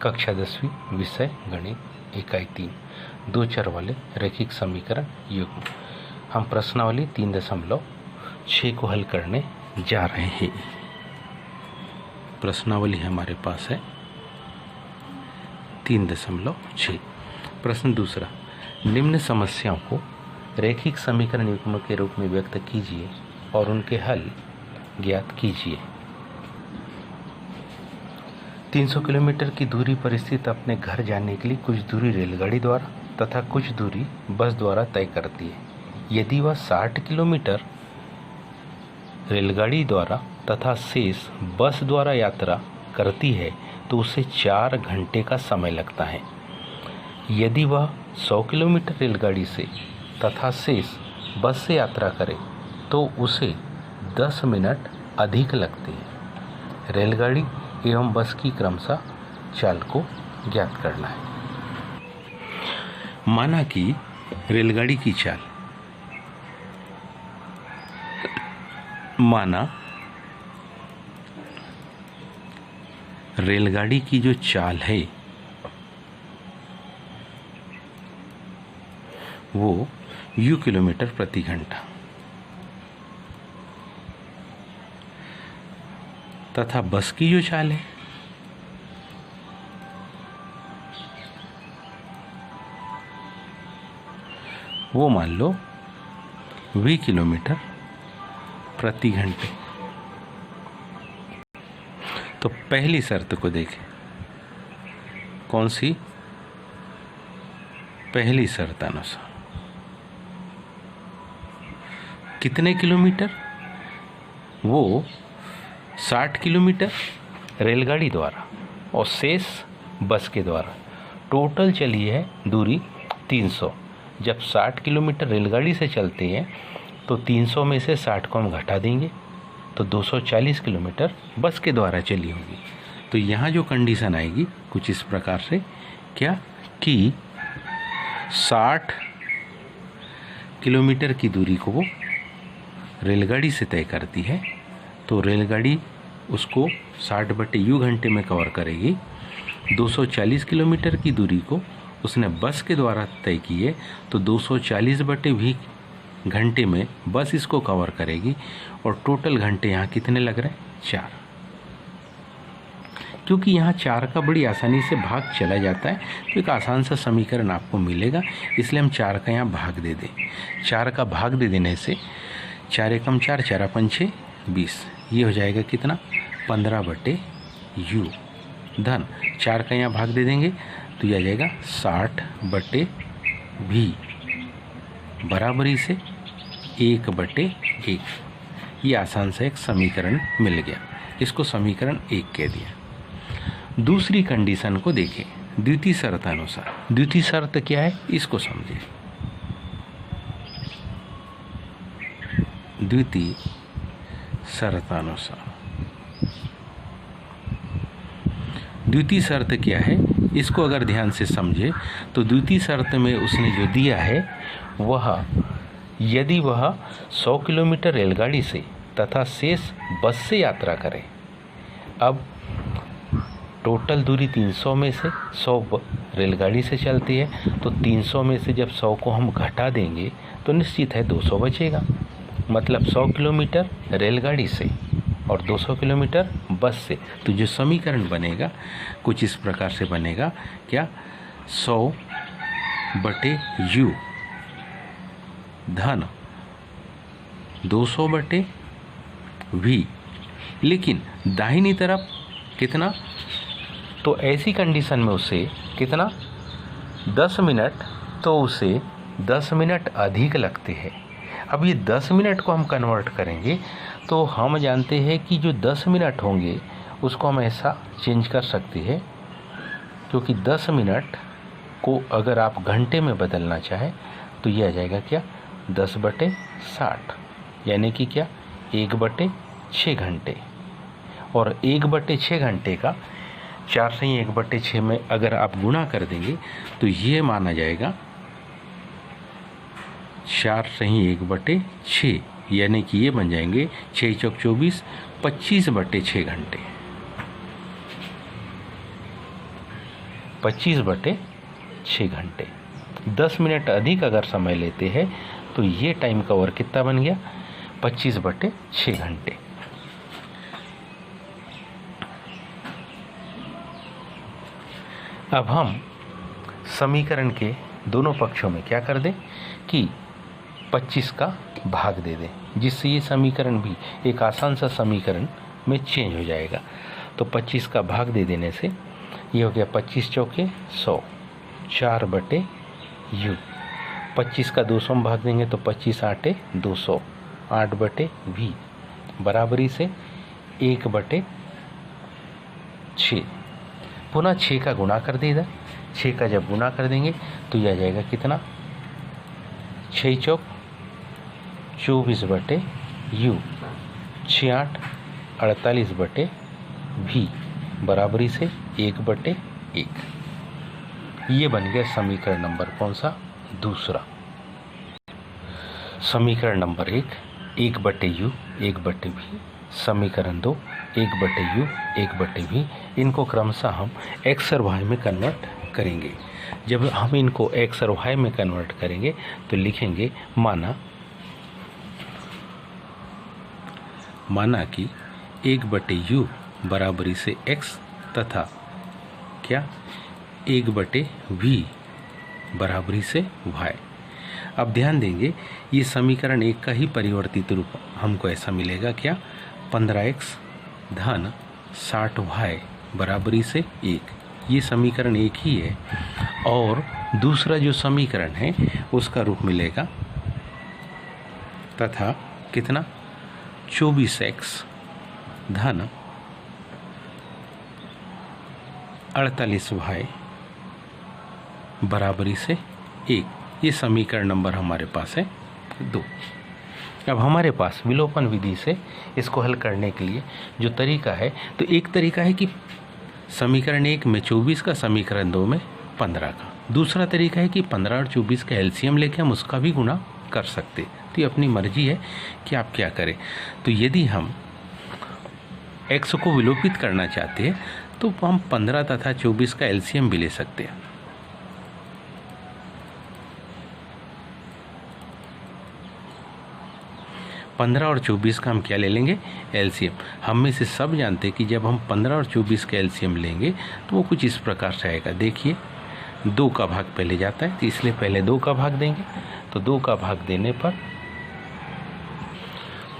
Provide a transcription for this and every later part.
कक्षा 10वीं, विषय गणित, इकाई 3, दो चर वाले रैखिक समीकरण युग्म। हम प्रश्नावली 3.6 को हल करने जा रहे हैं। प्रश्नावली हमारे पास है 3.6। प्रश्न दूसरा, निम्न समस्याओं को रैखिक समीकरण युग्म के रूप में व्यक्त कीजिए और उनके हल ज्ञात कीजिए। 300 किलोमीटर की दूरी पर स्थित अपने घर जाने के लिए कुछ दूरी रेलगाड़ी द्वारा तथा कुछ दूरी बस द्वारा तय करती है। यदि वह 60 किलोमीटर रेलगाड़ी द्वारा तथा शेष बस द्वारा यात्रा करती है तो उसे 4 घंटे का समय लगता है। यदि वह 100 किलोमीटर रेलगाड़ी से तथा शेष बस से यात्रा करे तो उसे 10 मिनट अधिक लगते हैं। रेलगाड़ी एवं बस की क्रमशः चाल को ज्ञात करना है। माना कि रेलगाड़ी की चाल, रेलगाड़ी की जो चाल है वो u किलोमीटर प्रति घंटा तथा बस की जो चाल है वो मान लो v किलोमीटर प्रति घंटे। तो पहली शर्त को देखें, कौन सी? पहली शर्त अनुसार कितने किलोमीटर? वो 60 किलोमीटर रेलगाड़ी द्वारा और शेष बस के द्वारा। टोटल चली है दूरी 300। जब 60 किलोमीटर रेलगाड़ी से चलते हैं तो 300 में से 60 को हम घटा देंगे तो 240 किलोमीटर बस के द्वारा चली होगी। तो यहाँ जो कंडीशन आएगी कुछ इस प्रकार से, क्या कि 60 किलोमीटर की दूरी को वो रेलगाड़ी से तय करती है तो रेलगाड़ी उसको 60/u घंटे में कवर करेगी। 240 किलोमीटर की दूरी को उसने बस के द्वारा तय की है तो 240/v घंटे में बस इसको कवर करेगी और टोटल घंटे यहाँ कितने लग रहे हैं? 4। क्योंकि यहाँ 4 का बड़ी आसानी से भाग चला जाता है तो एक आसान सा समीकरण आपको मिलेगा, इसलिए हम 4 का यहाँ भाग दे दें। 4 का भाग दे देने से 4 एकम 4, 4 अपन 6, 20। ये हो जाएगा कितना? 15/u धन 4 का यहाँ भाग दे देंगे तो यह आ जाएगा 60/v बराबरी से 1/1। ये आसान सा एक समीकरण मिल गया, इसको समीकरण 1 कह दिया। दूसरी कंडीशन को देखें, द्वितीय शर्त अनुसार। द्वितीय शर्त क्या है इसको समझें। द्वितीय शर्त अनुसार, द्वितीय शर्त क्या है इसको अगर ध्यान से समझे तो द्वितीय शर्त में उसने जो दिया है वह, यदि वह 100 किलोमीटर रेलगाड़ी से तथा शेष बस से यात्रा करे। अब टोटल दूरी 300 में से 100 रेलगाड़ी से चलती है तो 300 में से जब 100 को हम घटा देंगे तो निश्चित है 200 बचेगा। मतलब 100 किलोमीटर रेलगाड़ी से और 200 किलोमीटर बस से। तो जो समीकरण बनेगा कुछ इस प्रकार से बनेगा, क्या? 100/u धन 200/v। लेकिन दाहिनी तरफ कितना? तो ऐसी कंडीशन में उसे कितना? 10 मिनट, तो उसे 10 मिनट अधिक लगते हैं। अब ये 10 मिनट को हम कन्वर्ट करेंगे तो हम जानते हैं कि जो 10 मिनट होंगे उसको हम ऐसा चेंज कर सकते हैं, क्योंकि 10 मिनट को अगर आप घंटे में बदलना चाहें तो ये आ जाएगा क्या? 10/60 यानी कि क्या? 1/6 घंटे। और 1/6 घंटे का 4 से 1/6 में अगर आप गुणा कर देंगे तो ये माना जाएगा 4 से 1/6 यानी कि ये बन जाएंगे 6 चौक 24, 25/6 घंटे। 25/6 घंटे। 10 मिनट अधिक अगर समय लेते हैं तो ये टाइम कवर कितना बन गया? 25/6 घंटे। अब हम समीकरण के दोनों पक्षों में क्या कर दें कि 25 का भाग दे दें, जिससे ये समीकरण भी एक आसान सा समीकरण में चेंज हो जाएगा। तो 25 का भाग दे देने से ये हो गया 25 चौके 100, 4/u। 25 का 200 में भाग देंगे तो 25 8 200, 8/v बराबरी से 1/6। पुनः 6 का गुणा कर देगा। 6 का जब गुणा कर देंगे तो यह आ जाएगा कितना? 6 चौक 24/u, 6 8 48/v बराबरी से 1/1। ये बन गया समीकरण नंबर कौन सा? दूसरा। समीकरण नंबर 1 1/u 1/v, समीकरण 2 1/u 1/v। इनको क्रमशः हम x और y में कन्वर्ट करेंगे। जब हम इनको x और y में कन्वर्ट करेंगे तो लिखेंगे माना कि 1/u बराबरी से x तथा क्या 1/v बराबरी से y। अब ध्यान देंगे ये समीकरण 1 का ही परिवर्तित रूप हमको ऐसा मिलेगा क्या? 15x धन 60y बराबरी से 1। ये समीकरण 1 ही है। और दूसरा जो समीकरण है उसका रूप मिलेगा तथा कितना? 24x धन 48y बराबरी से 1। ये समीकरण नंबर हमारे पास है 2। अब हमारे पास विलोपन विधि से इसको हल करने के लिए जो तरीका है, तो एक तरीका है कि समीकरण 1 में 24 का, समीकरण 2 में 15 का। दूसरा तरीका है कि 15 और 24 का एलसीएम लेके हम उसका भी गुणा कर सकते। तो ये अपनी मर्जी है कि आप क्या करें। तो यदि हम x को विलोपित करना चाहते हैं तो हम 15 तथा 24 का एलसीएम भी ले सकते हैं। पंद्रह और 24 का हम क्या ले लेंगे? एलसीएम। हम में से सब जानते हैं कि जब हम 15 और 24 का एलसीएम लेंगे तो वो कुछ इस प्रकार से आएगा। देखिए 2 का भाग पहले जाता है, तो इसलिए पहले 2 का भाग देंगे। तो 2 का भाग देने पर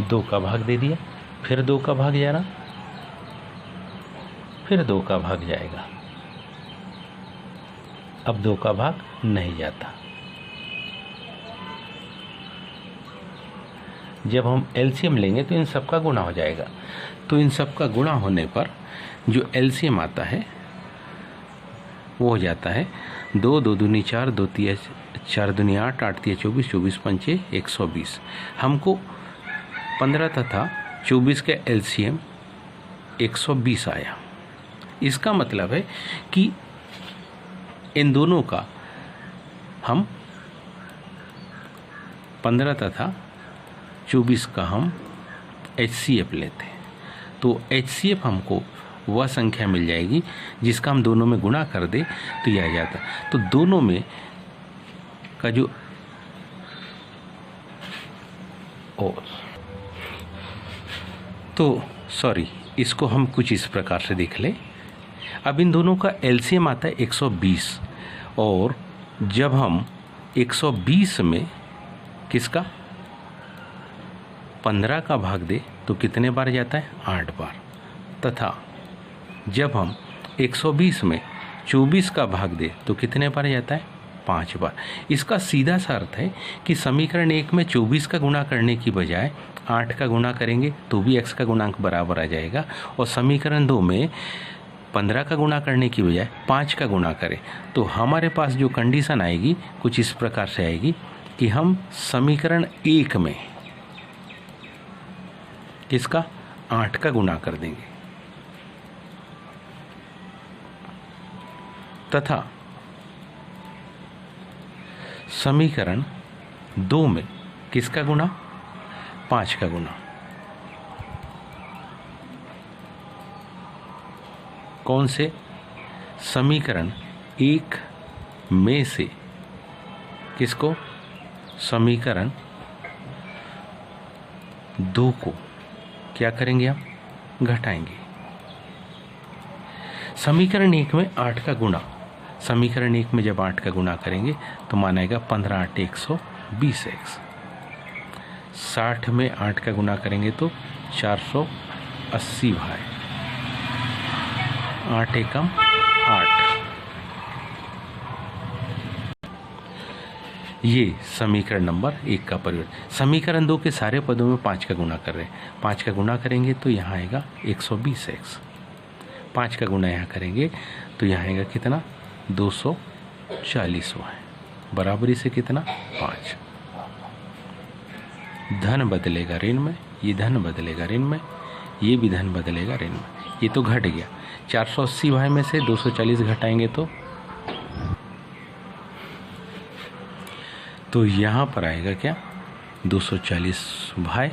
2 का भाग दे दिया, फिर 2 का भाग जा रहा, फिर 2 का भाग जाएगा। अब 2 का भाग नहीं जाता। जब हम एलसीएम लेंगे तो इन सब का गुणा हो जाएगा। तो इन सब का गुणा होने पर जो एलसीएम आता है वो हो जाता है 2 2 दूनी 4, 2 तिया 4 दूनी 8, 8 तिया 24, 24 पंचे 120। हमको 15 तथा 24 का एलसीएम 120 आया। इसका मतलब है कि इन दोनों का हम 15 तथा 24 का हम HCF लेते हैं। तो HCF हमको वह संख्या मिल जाएगी जिसका हम दोनों में गुणा कर दे तो यह आ जाता। तो दोनों में का जो इसको हम कुछ इस प्रकार से देख ले। अब इन दोनों का एलसीएम आता है 120 और जब हम 120 में किसका 15 का भाग दे तो कितने बार जाता है? 8 बार। तथा जब हम 120 में 24 का भाग दे तो कितने बार जाता है? 5 बार। इसका सीधा सा अर्थ है कि समीकरण 1 में 24 का गुणा करने की बजाय 8 का गुणा करेंगे तो भी x का गुणांक बराबर आ जाएगा, और समीकरण 2 में 15 का गुणा करने की बजाय 5 का गुणा करें तो हमारे पास जो कंडीशन आएगी कुछ इस प्रकार से आएगी कि हम समीकरण 1 में किसका 8 का गुणा कर देंगे तथा समीकरण 2 में किसका गुणा 5 का गुणा। कौन से? समीकरण एक में से किसको, समीकरण 2 को क्या करेंगे, हम घटाएंगे। समीकरण 1 में 8 का गुणा, समीकरण 1 में जब 8 का गुणा करेंगे तो मान आएगा 15 8 120x। 60 में 8 का गुणा करेंगे तो 480 भाई 8 एकम 8। ये समीकरण नंबर 1 का परिवर्तन। समीकरण 2 के सारे पदों में 5 का गुणा कर रहे हैं, 5 का गुणा करेंगे तो यहाँ आएगा 120x। 5 का गुणा यहाँ करेंगे तो यहाँ आएगा कितना, 240 है, बराबरी से कितना 5। धन बदलेगा ऋण में, ये धन बदलेगा ऋण में, ये भी धन बदलेगा ऋण में, ये तो घट गया। 480 भाई में से 240 घटाएंगे तो यहाँ पर आएगा क्या, 240 भाई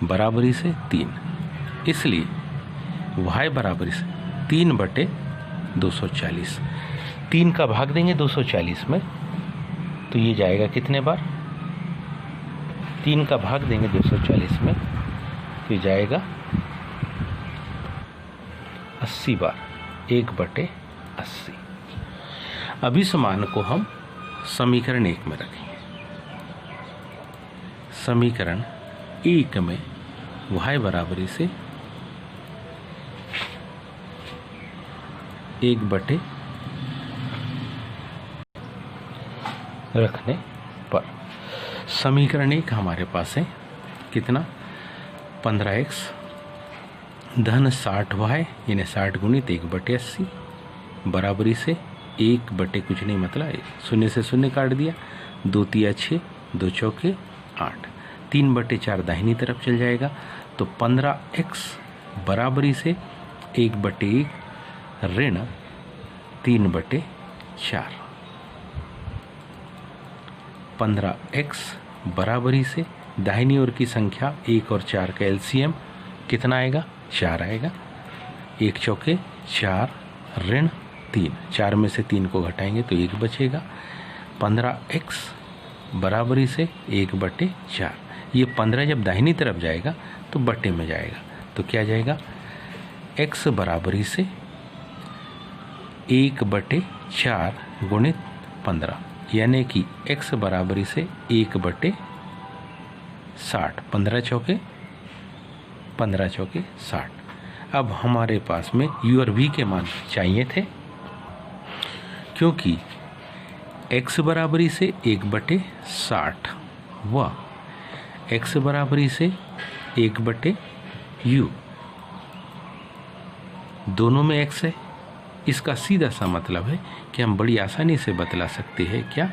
बराबरी से 3। इसलिए भाई बराबरी से 3/240। 3 का भाग देंगे 240 में तो ये जाएगा कितने बार, 3 का भाग देंगे 240 में तो ये जाएगा 80 बार, 1/80। अब इस मान को हम समीकरण 1 में रखेंगे। समीकरण 1 में y बराबरी से 1/, रखने पर समीकरण 1 हमारे पास है कितना, 15x धन 60y यानी 60 गुणित 1/80 बराबरी से 1/ कुछ नहीं मतलब 0 से 0 काट दिया, 2 तिया 6, 2 चौके 8, 3/4 दाहिनी तरफ चल जाएगा तो 15x बराबरी से 1/1 ऋण 3/4। 15x बराबरी से दाहिनी ओर की संख्या 1 और 4 का एलसीएम कितना आएगा, 4 आएगा। 1 चौके 4 ऋण 3, 4 में से 3 को घटाएंगे तो 1 बचेगा। 15x बराबरी से 1/4। ये 15 जब दाहिनी तरफ जाएगा तो बट्टे में जाएगा तो क्या जाएगा, x बराबरी से 1/4 गुणित 15 यानी कि x बराबरी से 1/60। 15 चौके 60। अब हमारे पास में u और v के मान चाहिए थे, क्योंकि x बराबरी से 1/60 व x बराबरी से 1/u दोनों में x है। इसका सीधा सा मतलब है कि हम बड़ी आसानी से बतला सकते हैं क्या,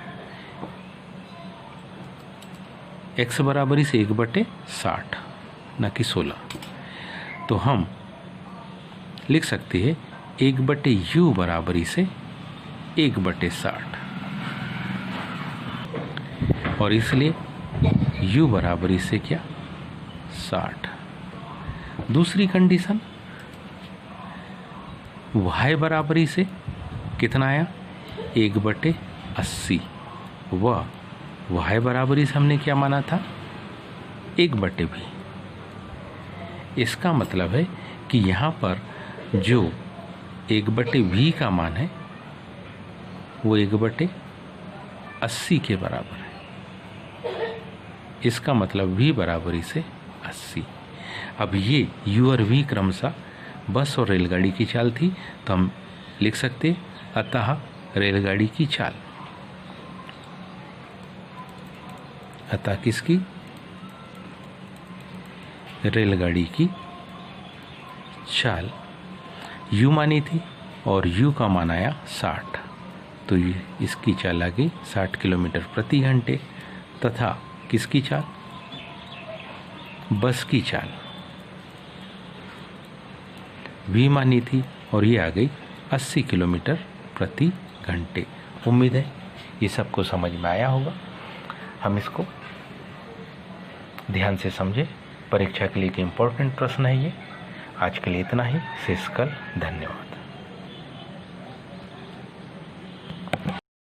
x बराबरी से 1/60 न कि 16, तो हम लिख सकते हैं 1/u बराबरी से 1/60 और इसलिए u बराबरी से क्या, 60। दूसरी कंडीशन y बराबरी से कितना आया, 1/80 व y बराबरी से हमने क्या माना था, 1/v। इसका मतलब है कि यहाँ पर जो 1/v का मान है वो 1/80 के बराबर है। इसका मतलब v बराबरी से 80। अब ये u और v क्रमशः बस और रेलगाड़ी की चाल थी तो हम लिख सकते अतः रेलगाड़ी की चाल। अतः किसकी, रेलगाड़ी की चाल u मानी थी और u का मान आया 60 तो ये इसकी चाल आ गई 60 किलोमीटर प्रति घंटे। तथा किसकी चाल, बस की चाल v मानी थी और ये आ गई 80 किलोमीटर प्रति घंटे। उम्मीद है ये सबको समझ में आया होगा। हम इसको ध्यान से समझे, परीक्षा के लिए एक इम्पोर्टेंट प्रश्न है ये। आज के लिए इतना ही, शेष कल। धन्यवाद।